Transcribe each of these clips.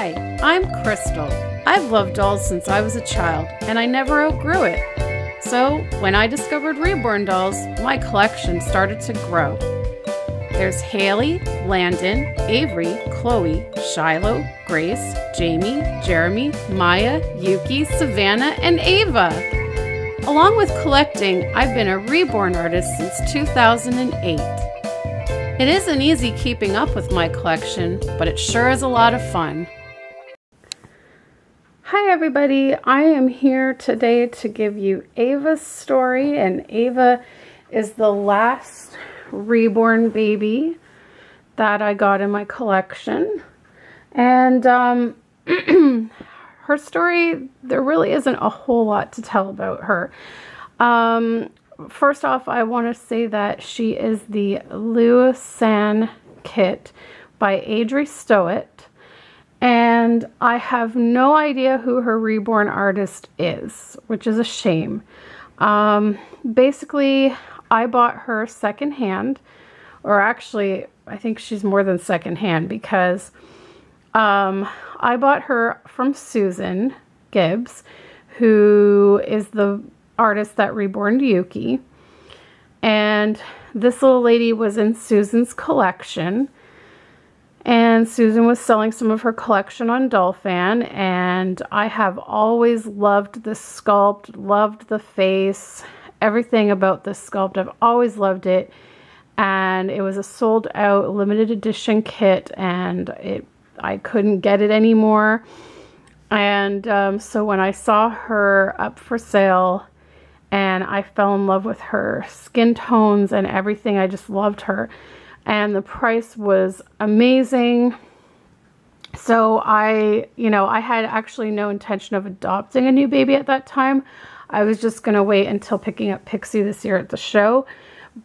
Hi, I'm Krystle. I've loved dolls since I was a child, and I never outgrew it. So, when I discovered Reborn dolls, my collection started to grow. There's Haley, Landon, Avery, Chloe, Shiloh, Grace, Jamie, Jeremy, Maya, Yuki, Savannah, and Ava. Along with collecting, I've been a Reborn artist since 2008. It isn't easy keeping up with my collection, but it sure is a lot of fun. Hi everybody, I am here today to give you Ava's story, and Ava is the last Reborn baby that I got in my collection. And her story, there really isn't a whole lot to tell about her. First off, I want to say that she is the Liu San kit by Adrie Stoete, and I have no idea who her Reborn artist is, which is a shame. Basically, I bought her secondhand, or actually, I think she's more than secondhand because I bought her from Susan Gibbs, who is the artist that reborn Yuki, and this little lady was in Susan's collection, and Susan was selling some of her collection on Dolphin, and I have always loved this sculpt, loved the face, everything about this sculpt. I've always loved it, and it was a sold out limited edition kit, and I couldn't get it anymore. And so when I saw her up for sale, and I fell in love with her skin tones and everything. I just loved her. And the price was amazing. So I had actually no intention of adopting a new baby at that time. I was just going to wait until picking up Pixie this year at the show.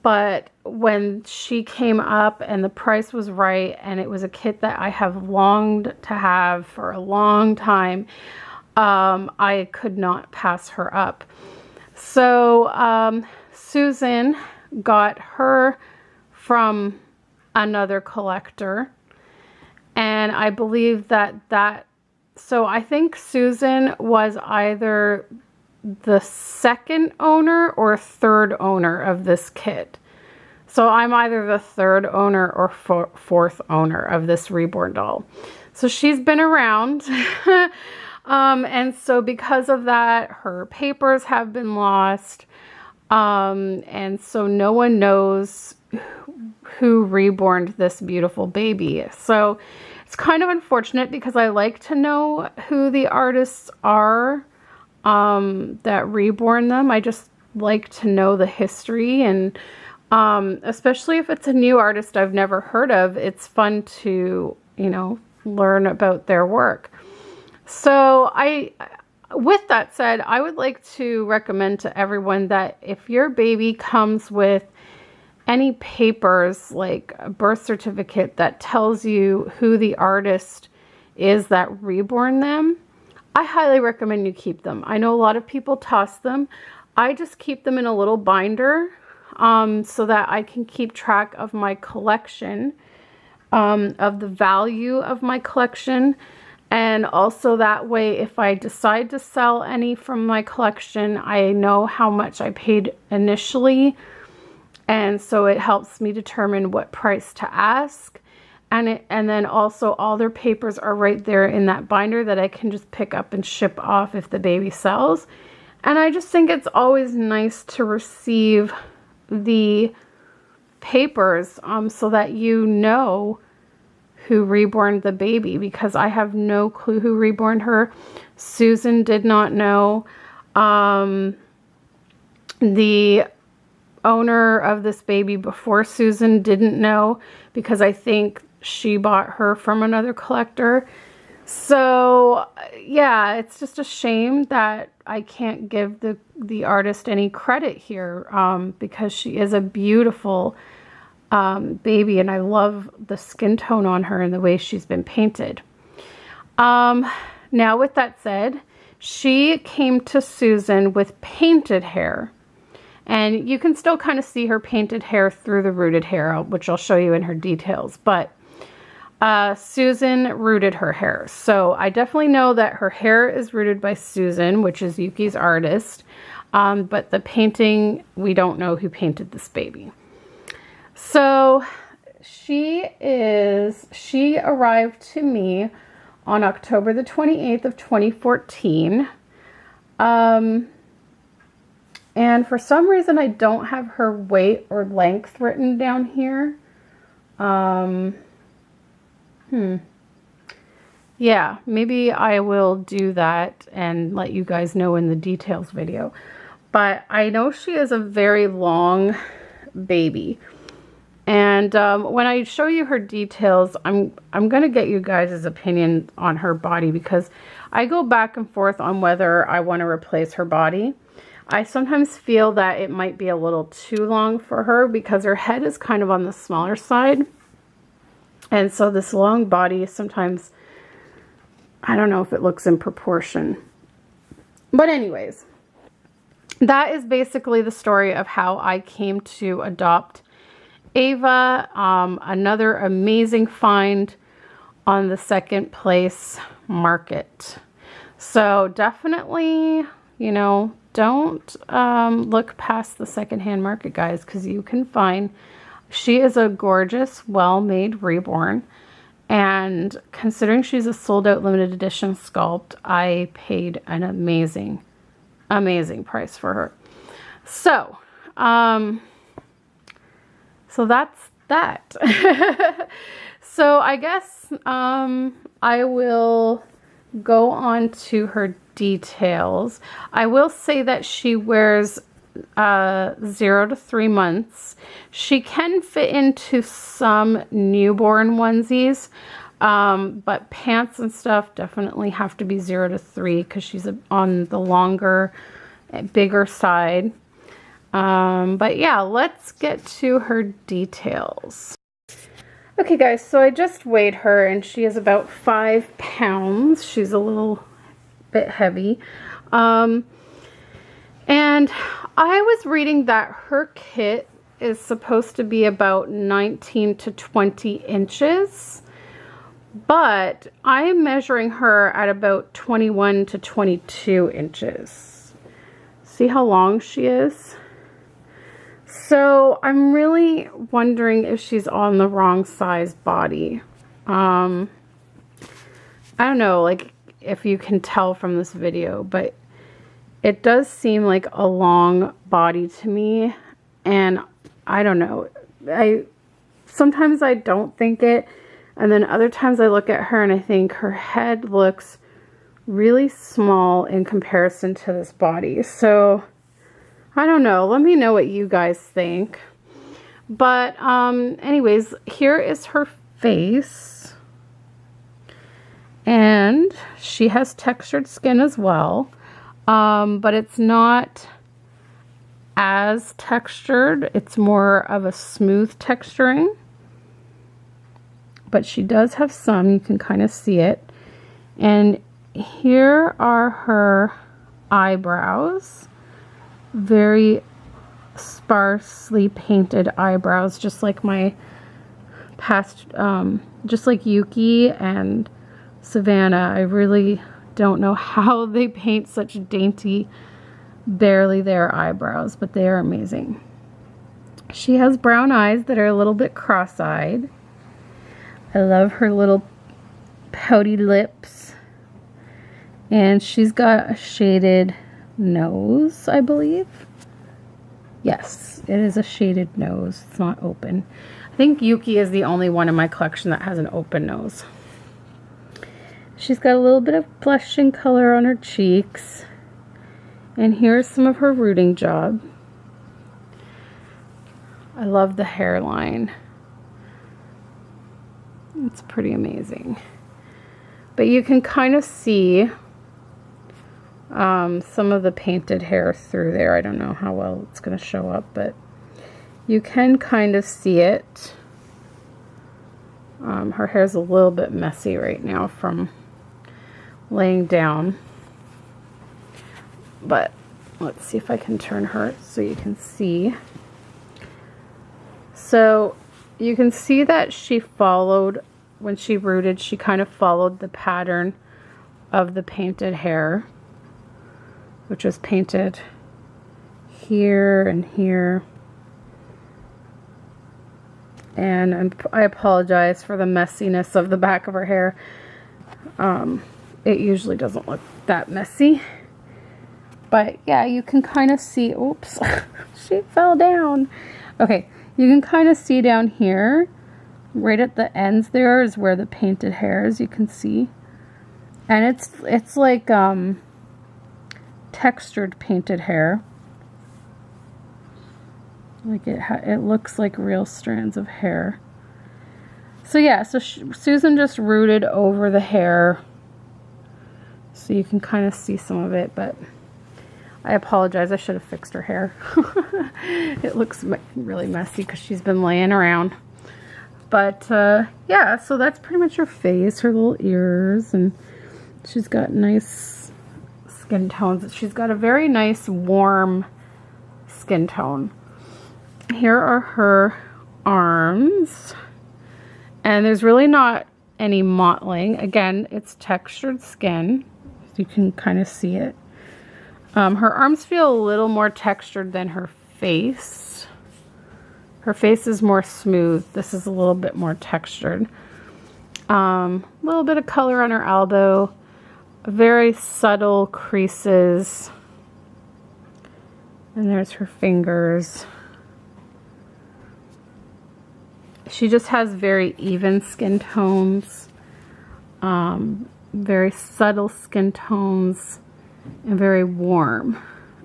But when she came up and the price was right, and it was a kit that I have longed to have for a long time, I could not pass her up. So Susan got her from another collector, and I believe so I think Susan was either the second owner or third owner of this kit. So I'm either the third owner or fourth owner of this Reborn doll. So she's been around. And so because of that, her papers have been lost. And so no one knows who reborned this beautiful baby. So it's kind of unfortunate because I like to know who the artists are that reborn them. I just like to know the history, and especially if it's a new artist I've never heard of, it's fun to, learn about their work. So with that said, I would like to recommend to everyone that if your baby comes with any papers, like a birth certificate that tells you who the artist is that reborn them, I highly recommend you keep them. I know a lot of people toss them. I just keep them in a little binder so that I can keep track of my collection, of the value of my collection. And also that way, if I decide to sell any from my collection, I know how much I paid initially. And so it helps me determine what price to ask. And then also all their papers are right there in that binder that I can just pick up and ship off if the baby sells. And I just think it's always nice to receive the papers so that you know who reborn the baby, because I have no clue who reborn her. Susan did not know. The owner of this baby before Susan didn't know, because I think she bought her from another collector. So yeah, it's just a shame that I can't give the artist any credit here, because she is a beautiful baby, and I love the skin tone on her and the way she's been painted. Now with that said, she came to Susan with painted hair, and you can still kind of see her painted hair through the rooted hair, which I'll show you in her details. But Susan rooted her hair. So I definitely know that her hair is rooted by Susan, which is Yuki's artist. But the painting, we don't know who painted this baby. So she arrived to me on October the 28th of 2014. And for some reason, I don't have her weight or length written down here. Yeah, maybe I will do that and let you guys know in the details video. But I know she is a very long baby. And when I show you her details, I'm going to get you guys' opinion on her body, because I go back and forth on whether I want to replace her body. I sometimes feel that it might be a little too long for her because her head is kind of on the smaller side. And so this long body, sometimes, I don't know if it looks in proportion. But anyways, that is basically the story of how I came to adopt Ava. Another amazing find on the second place market. So definitely, you know, don't look past the secondhand market, guys, because you can find, she is a gorgeous, well-made reborn. And considering she's a sold out limited edition sculpt, I paid an amazing, amazing price for her. So, so that's that. So I guess I will go on to her details. I will say that she wears 0 to 3 months. She can fit into some newborn onesies, but pants and stuff definitely have to be 0 to 3 because she's on the longer, bigger side. But yeah, let's get to her details. Okay guys, so I just weighed her and she is about 5 pounds. She's a little bit heavy. And I was reading that her kit is supposed to be about 19 to 20 inches, but I'm measuring her at about 21 to 22 inches. See how long she is? So I'm really wondering if she's on the wrong size body. I don't know, like, if you can tell from this video, but it does seem like a long body to me, and I don't know. Sometimes I don't think it, and then other times I look at her and I think her head looks really small in comparison to this body. So I don't know. Let me know what you guys think. But anyways, here is her face. And she has textured skin as well. But it's not as textured. It's more of a smooth texturing. But she does have some. You can kind of see it. And here are her eyebrows. Very sparsely painted eyebrows, just like my past, just like Yuki and Savannah. I really don't know how they paint such dainty, barely there eyebrows, but they are amazing. She has brown eyes that are a little bit cross-eyed. I love her little pouty lips. And she's got a shaded nose, I believe. Yes, it is a shaded nose. It's not open. I think Yuki is the only one in my collection that has an open nose. She's got a little bit of blushing color on her cheeks. And here's some of her rooting job. I love the hairline. It's pretty amazing. But you can kind of see some of the painted hair through there. I don't know how well it's going to show up, but you can kind of see it. Her hair's a little bit messy right now from laying down, but let's see if I can turn her so you can see. So you can see that she followed when she rooted, she kind of followed the pattern of the painted hair, which was painted here and here. And I apologize for the messiness of the back of her hair. It usually doesn't look that messy. But yeah, you can kind of see, oops, she fell down. Okay, you can kind of see down here, right at the ends there is where the painted hair is, you can see. And it's like textured painted hair. Like it looks like real strands of hair. So yeah, so Susan just rooted over the hair. So you can kind of see some of it, but I apologize. I should have fixed her hair. It looks really messy because she's been laying around. But yeah, so that's pretty much her face, her little ears, and she's got nice skin tones. She's got a very nice warm skin tone. Here are her arms, and there's really not any mottling. Again, it's textured skin, so you can kind of see it. Her arms feel a little more textured than her face. Her face is more smooth. This is a little bit more textured. A little bit of color on her elbow. Very subtle creases. And there's her fingers. She just has very even skin tones. Very subtle skin tones. And very warm.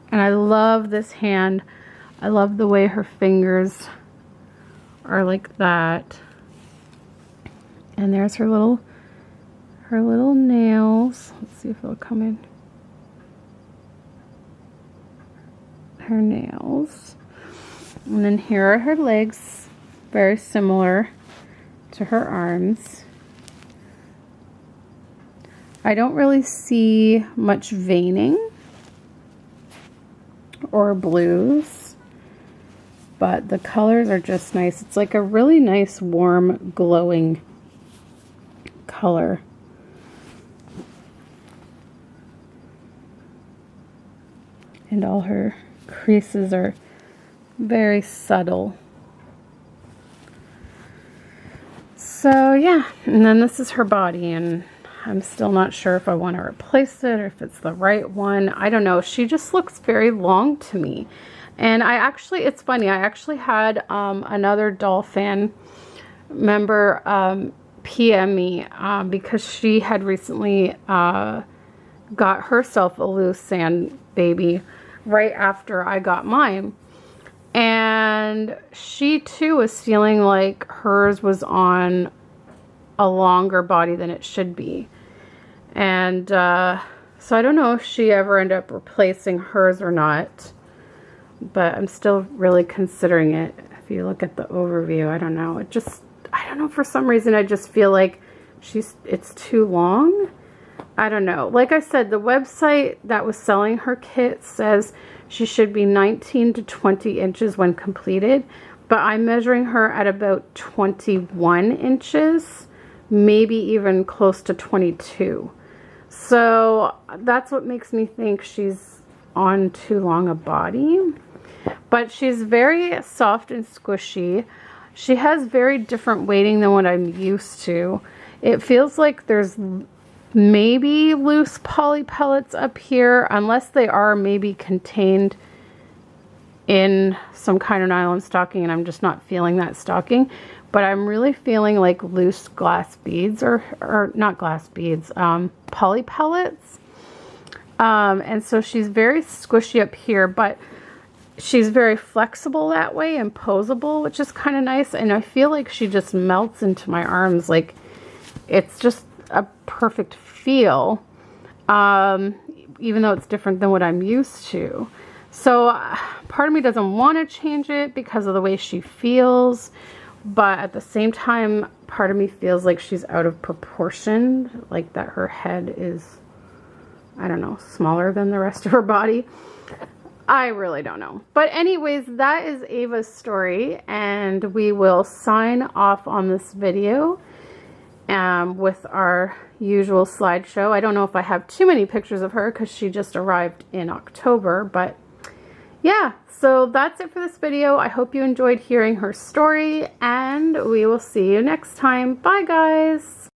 And I love this hand. I love the way her fingers are like that. And there's her little nails. Let's see if it'll come in. Her nails. And then here are her legs, very similar to her arms. I don't really see much veining or blues, but the colors are just nice. It's like a really nice, warm, glowing color. And all her creases are very subtle. So yeah, and then this is her body, and I'm still not sure if I want to replace it or if it's the right one. I don't know. She just looks very long to me. And it's funny, I actually had another doll fan member PM me because she had recently got herself a Liu San baby right after I got mine. And she too was feeling like hers was on a longer body than it should be. And so I don't know if she ever ended up replacing hers or not, but I'm still really considering it. If you look at the overview, I don't know. I don't know, for some reason I just feel like it's too long. I don't know. Like I said, the website that was selling her kit says she should be 19 to 20 inches when completed, but I'm measuring her at about 21 inches, maybe even close to 22. So that's what makes me think she's on too long a body. But she's very soft and squishy. She has very different weighting than what I'm used to. It feels like there's maybe loose poly pellets up here, unless they are maybe contained in some kind of nylon stocking, and I'm just not feeling that stocking. But I'm really feeling like loose glass beads, or not glass beads, poly pellets. And so she's very squishy up here, but she's very flexible that way and posable, which is kind of nice. And I feel like she just melts into my arms. Like, it's just a perfect feel, even though it's different than what I'm used to. So part of me doesn't want to change it because of the way she feels. But at the same time, part of me feels like she's out of proportion, like that her head is, I don't know, smaller than the rest of her body. I really don't know. But anyways, that is Ava's story, and we will sign off on this video. with our usual slideshow. I don't know if I have too many pictures of her because she just arrived in October, but yeah, so that's it for this video. I hope you enjoyed hearing her story, and we will see you next time. Bye, guys.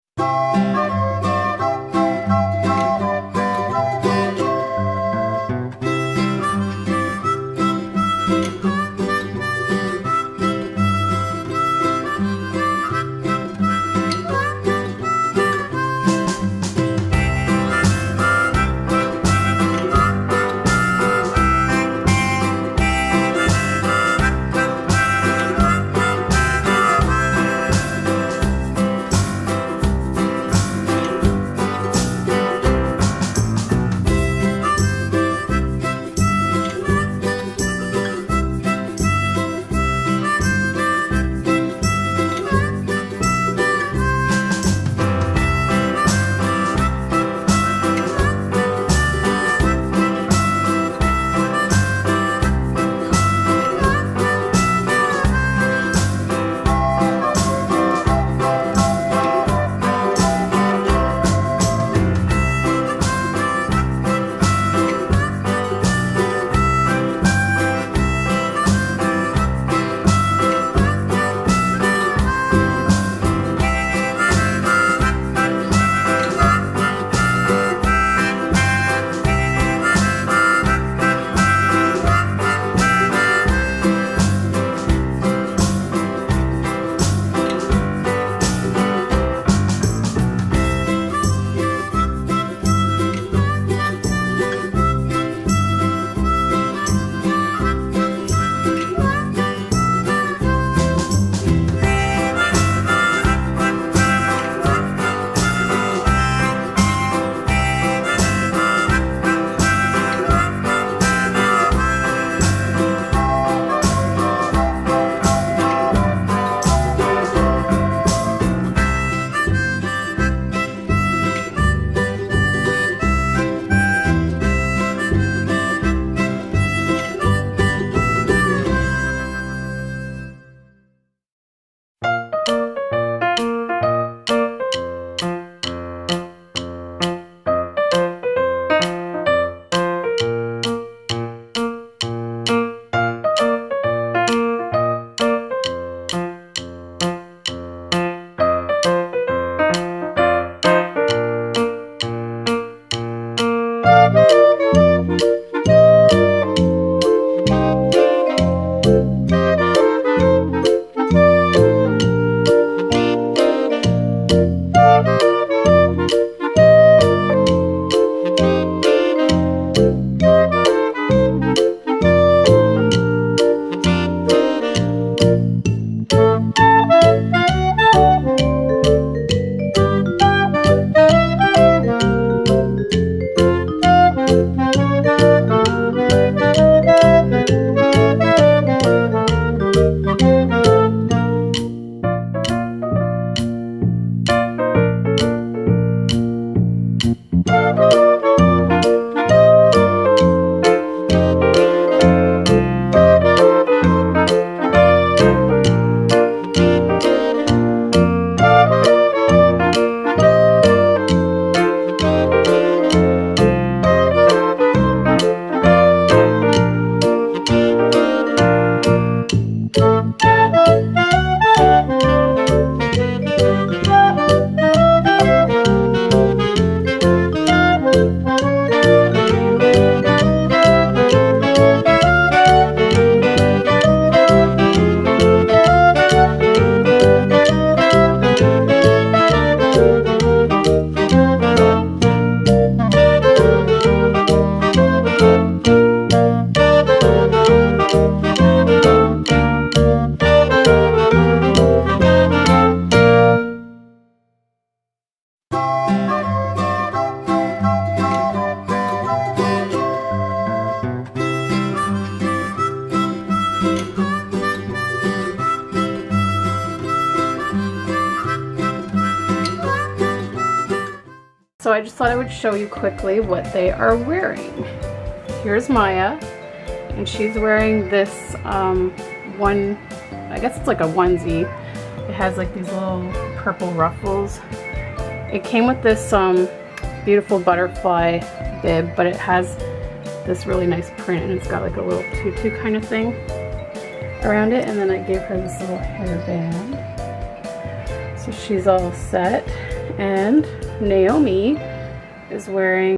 So I just thought I would show you quickly what they are wearing. Here's Maya, and she's wearing this one, I guess it's like a onesie. It has like these little purple ruffles. It came with this beautiful butterfly bib, but it has this really nice print, and it's got like a little tutu kind of thing around it. And then I gave her this little hairband. So she's all set. And Naomi is wearing